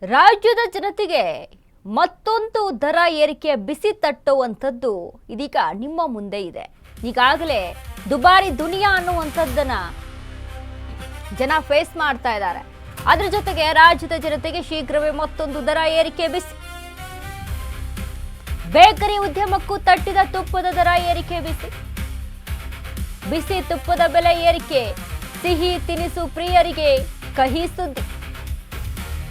ರಾಜ್ಯದ ಜನತೆಗೆ ಮತ್ತೊಂದು ದರ ಏರಿಕೆ ಬಿಸಿ ತಟ್ಟುವಂಥದ್ದು ಇದೀಗ ನಿಮ್ಮ ಮುಂದೆ ಇದೆ. ಈಗಾಗಲೇ ದುಬಾರಿ ದುನಿಯಾ ಅನ್ನುವಂಥದ್ದನ್ನ ಜನ ಫೇಸ್ ಮಾಡ್ತಾ ಇದ್ದಾರೆ. ಅದರ ಜೊತೆಗೆ ರಾಜ್ಯದ ಜನತೆಗೆ ಶೀಘ್ರವೇ ಮತ್ತೊಂದು ದರ ಏರಿಕೆ ಬಿಸಿ. ಬೇಕರಿ ಉದ್ಯಮಕ್ಕೂ ತಟ್ಟಿದ ತುಪ್ಪದ ದರ ಏರಿಕೆ ಬಿಸಿ. ಬಿಸಿ ತುಪ್ಪದ ಬೆಲೆ ಏರಿಕೆ ಸಿಹಿ ತಿನಿಸು ಪ್ರಿಯರಿಗೆ ಕಹಿ ಸುದ್ದಿ.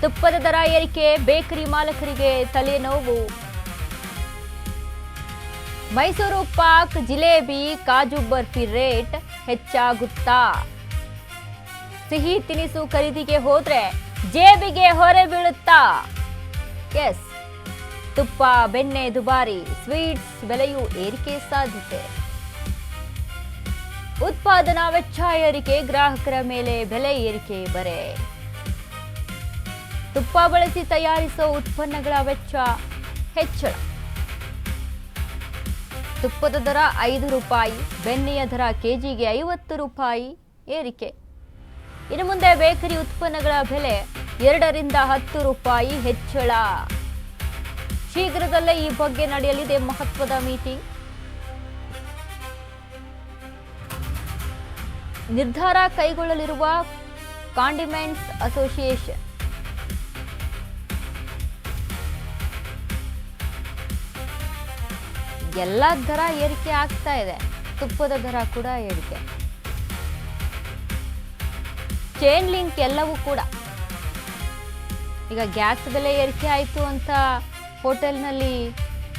ತುಪ್ಪದ ದರ ಏರಿಕೆ ಬೇಕರಿ ಮಾಲಕರಿಗೆ ತಲೆನೋವು. ಮೈಸೂರು ಪಾಕ್ ಜಿಲೇಬಿ ಕಾಜು ಬರ್ಫಿ ರೇಟ್ ಹೆಚ್ಚಾಗುತ್ತಾ? ಸಿಹಿ ತಿನಿಸು ಖರೀದಿಗೆ ಹೋದ್ರೆ ಜೇಬಿಗೆ ಹೊರೆ ಬೀಳುತ್ತಾ? ಎಸ್, ತುಪ್ಪ ಬೆಣ್ಣೆ ದುಬಾರಿ, ಸ್ವೀಟ್ಸ್ ಬೆಲೆಯೂ ಏರಿಕೆ ಸಾಧ್ಯತೆ. ಉತ್ಪಾದನಾ ವೆಚ್ಚ ಏರಿಕೆ, ಗ್ರಾಹಕರ ಮೇಲೆ ಬೆಲೆ ಏರಿಕೆ ಬರೆ. ತುಪ್ಪ ಬಳಸಿ ತಯಾರಿಸೋ ಉತ್ಪನ್ನಗಳ ವೆಚ್ಚ ಹೆಚ್ಚಳ. ತುಪ್ಪದ ದರ 5 ರೂಪಾಯಿ, ಬೆಣ್ಣೆಯ ದರ ಕೆಜಿಗೆ 50 ರೂಪಾಯಿ ಏರಿಕೆ. ಇನ್ನು ಮುಂದೆ ಬೇಕರಿ ಉತ್ಪನ್ನಗಳ ಬೆಲೆ 2 ರಿಂದ 10 ರೂಪಾಯಿ ಹೆಚ್ಚಳ. ಶೀಘ್ರದಲ್ಲೇ ಈ ಬಗ್ಗೆ ನಡೆಯಲಿದೆ ಮಹತ್ವದ ಮೀಟಿಂಗ್. ನಿರ್ಧಾರ ಕೈಗೊಳ್ಳಲಿರುವ ಕಾಂಡಿಮೆಂಟ್ಸ್ ಅಸೋಸಿಯೇಷನ್. ಎಲ್ಲ ದರ ಏರಿಕೆ ಆಗ್ತಾ ಇದೆ, ತುಪ್ಪದ ದರ ಕೂಡ ಏರಿಕೆ. ಚೈನ್ ಲಿಂಕ್ ಎಲ್ಲವೂ ಕೂಡ. ಈಗ ಗ್ಯಾಸ್ ಬೆಲೆ ಏರಿಕೆ ಆಯಿತು ಅಂತ ಹೋಟೆಲ್ನಲ್ಲಿ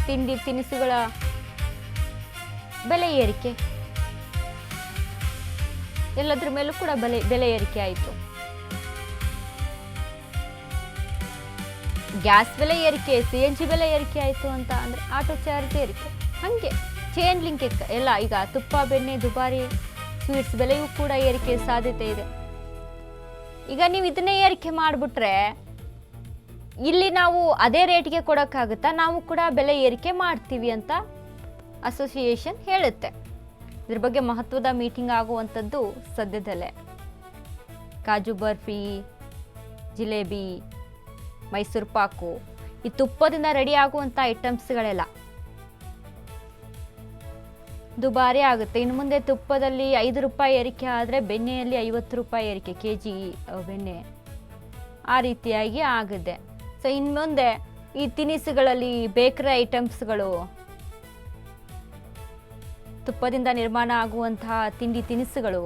ತಿಂಡಿ ತಿನಿಸುಗಳ ಬೆಲೆ ಏರಿಕೆ, ಎಲ್ಲದರ ಮೇಲೂ ಕೂಡ ಬೆಲೆ ಏರಿಕೆ ಆಯಿತು. ಗ್ಯಾಸ್ ಬೆಲೆ ಏರಿಕೆ, CNG ಬೆಲೆ ಏರಿಕೆ ಆಯಿತು ಅಂತ ಅಂದರೆ ಆಟೋ ಚಾರ್ಜ್ ಏರಿಕೆ. ಹಾಗೆ ಚೈನ್ ಲಿಂಕ್ ಎಲ್ಲ. ಈಗ ತುಪ್ಪ ಬೆಣ್ಣೆ ದುಬಾರಿ, ಸ್ವೀಟ್ಸ್ ಬೆಲೆಯೂ ಕೂಡ ಏರಿಕೆ ಸಾಧ್ಯತೆ ಇದೆ. ಈಗ ನೀವು ಇದನ್ನೇ ಏರಿಕೆ ಮಾಡಿಬಿಟ್ರೆ ಇಲ್ಲಿ ನಾವು ಅದೇ ರೇಟ್ಗೆ ಕೊಡೋಕ್ಕಾಗುತ್ತಾ? ನಾವು ಕೂಡ ಬೆಲೆ ಏರಿಕೆ ಮಾಡ್ತೀವಿ ಅಂತ ಅಸೋಸಿಯೇಷನ್ ಹೇಳುತ್ತೆ. ಇದ್ರ ಬಗ್ಗೆ ಮಹತ್ವದ ಮೀಟಿಂಗ್ ಆಗುವಂಥದ್ದು ಸದ್ಯದಲ್ಲೇ. ಕಾಜು ಬರ್ಫಿ, ಜಿಲೇಬಿ, ಮೈಸೂರು ಪಾಕು, ಈ ತುಪ್ಪದಿಂದ ರೆಡಿ ಆಗುವಂಥ ಐಟಮ್ಸ್ಗಳೆಲ್ಲ ದುಬಾರಿ ಆಗುತ್ತೆ. ಇನ್ನು ಮುಂದೆ ತುಪ್ಪದಲ್ಲಿ 5 ರೂಪಾಯಿ ಏರಿಕೆ ಆದರೆ ಬೆಣ್ಣೆಯಲ್ಲಿ 50 ರೂಪಾಯಿ ಏರಿಕೆ, ಕೆಜಿ ಬೆಣ್ಣೆ ಆ ರೀತಿಯಾಗಿ ಆಗಿದೆ. ಸೊ ಇನ್ನು ಮುಂದೆ ಈ ತಿನಿಸುಗಳಲ್ಲಿ ಬೇಕರಿ ಐಟಮ್ಸ್ಗಳು, ತುಪ್ಪದಿಂದ ನಿರ್ಮಾಣ ಆಗುವಂತಹ ತಿಂಡಿ ತಿನಿಸುಗಳು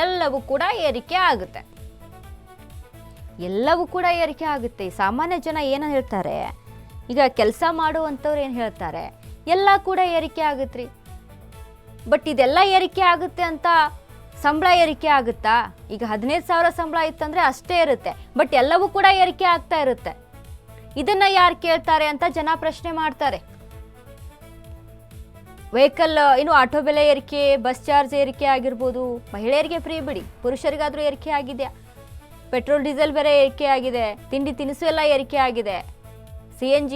ಎಲ್ಲವೂ ಕೂಡ ಏರಿಕೆ ಆಗುತ್ತೆ. ಎಲ್ಲವೂ ಕೂಡ ಏರಿಕೆ ಆಗುತ್ತೆ. ಸಾಮಾನ್ಯ ಜನ ಏನು ಹೇಳ್ತಾರೆ, ಈಗ ಕೆಲಸ ಮಾಡುವಂಥವ್ರು ಏನು ಹೇಳ್ತಾರೆ, ಎಲ್ಲ ಕೂಡ ಏರಿಕೆ ಆಗುತ್ತೆ ರೀ. ಬಟ್ ಇದೆಲ್ಲ ಏರಿಕೆ ಆಗುತ್ತೆ ಅಂತ ಸಂಬಳ ಏರಿಕೆ ಆಗುತ್ತಾ? ಈಗ 15,000 ಸಂಬಳ ಇತ್ತಂದರೆ ಅಷ್ಟೇ ಇರುತ್ತೆ, ಬಟ್ ಎಲ್ಲವೂ ಕೂಡ ಏರಿಕೆ ಆಗ್ತಾ ಇರುತ್ತೆ. ಇದನ್ನು ಯಾರು ಕೇಳ್ತಾರೆ ಅಂತ ಜನ ಪ್ರಶ್ನೆ ಮಾಡ್ತಾರೆ. ವೆಹಿಕಲ್, ಇನ್ನು ಆಟೋ ಬೆಲೆ ಏರಿಕೆ, ಬಸ್ ಚಾರ್ಜ್ ಏರಿಕೆ ಆಗಿರ್ಬೋದು. ಮಹಿಳೆಯರಿಗೆ ಫ್ರೀ ಬಿಡಿ, ಪುರುಷರಿಗಾದರೂ ಏರಿಕೆ ಆಗಿದೆಯಾ? ಪೆಟ್ರೋಲ್ ಡೀಸೆಲ್ ಬೆಲೆ ಏರಿಕೆ ಆಗಿದೆ, ತಿಂಡಿ ತಿನಿಸು ಎಲ್ಲ ಏರಿಕೆ ಆಗಿದೆ, CNG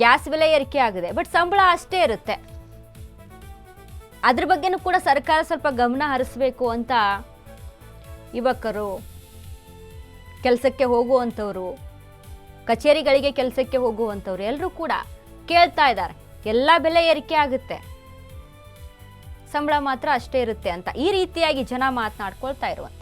ಗ್ಯಾಸ್ ಬೆಲೆ ಏರಿಕೆ ಆಗಿದೆ, ಬಟ್ ಸಂಬಳ ಅಷ್ಟೇ ಇರುತ್ತೆ. ಅದ್ರ ಬಗ್ಗೆನೂ ಕೂಡ ಸರ್ಕಾರ ಸ್ವಲ್ಪ ಗಮನ ಹರಿಸಬೇಕು ಅಂತ ಯುವಕರು, ಕೆಲಸಕ್ಕೆ ಹೋಗುವಂಥವ್ರು, ಕಚೇರಿಗಳಿಗೆ ಕೆಲಸಕ್ಕೆ ಹೋಗುವಂಥವ್ರು ಎಲ್ಲರೂ ಕೂಡ ಕೇಳ್ತಾ ಇದ್ದಾರೆ. ಎಲ್ಲ ಬೆಲೆ ಏರಿಕೆ ಆಗುತ್ತೆ, ಸಂಬಳ ಮಾತ್ರ ಅಷ್ಟೇ ಇರುತ್ತೆ ಅಂತ ಈ ರೀತಿಯಾಗಿ ಜನ ಮಾತನಾಡ್ಕೊಳ್ತಾ ಇರುವಂಥ